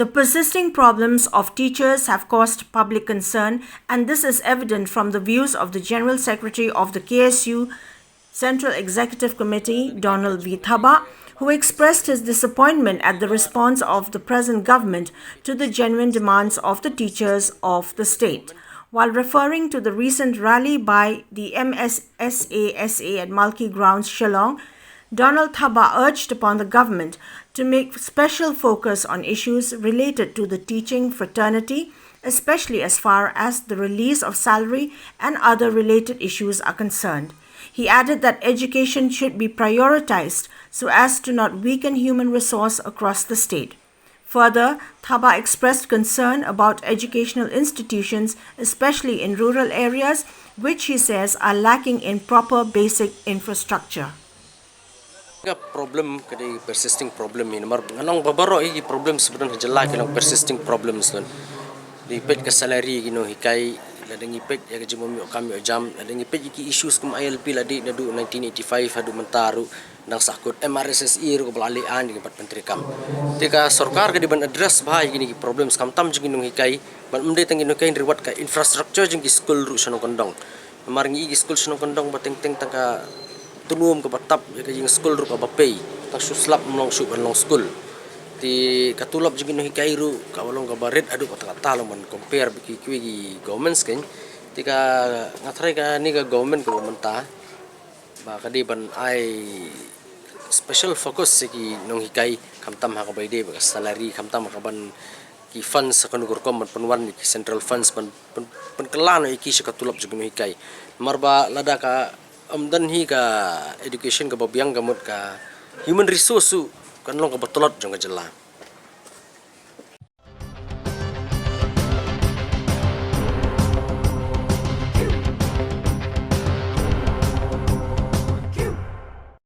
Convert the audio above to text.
The persisting problems of teachers have caused public concern, and this is evident from the views of the General Secretary of the KSU Central Executive Committee, Donald V. Thaba, who expressed his disappointment at the response of the present government to the genuine demands of the teachers of the state. While referring to the recent rally by the MSSASA at Malki Grounds, Shillong, Donald Thaba urged upon the government to make special focus on issues related to the teaching fraternity, especially as far as the release of salary and other related issues are concerned. He added that education should be prioritized so as to not weaken human resource across the state. Further, Thaba expressed concern about educational institutions, especially in rural areas, which he says are lacking in proper basic infrastructure. Problem kadi persisting problem ini mar nganong babaro i problem sebenarnya jelak kilang persisting problems lan di pet ka salary gino hikai ladang ipet ya gaji momi kami jam ladang ipet iki issues kum ILP ladi nadu 1985 hadu mentaru nang sakut MRSSI ro balalian di tempat menteri kam tika sarkar kadi ban address bahai gini problems kam tam jing nung hikai ban mende tang ino kain rewat ka infrastructure jing school ru sanong kondong mar ngi school sanong kondong bateng teng tangka tunum ke batap ya kajing school ru ka bapay tak suslap mlong su ban long school ti katulap jing no hikairu ka walong ka baret adu pataka talo man compare biki kuigi government skin ti ka ngatrai ka ni ka government ko menta ba kadi ban ai special focus ki nong hikai kamtam ha ka bayde ba salary kamtam ka ban ki funds sa kanugur kom panwan ki central funds pan kelano iki sa katulap jing no hikai marba lada ka amdan hi ka education ka babiang gamot ka human resource su kan long ka batolot jong ka jela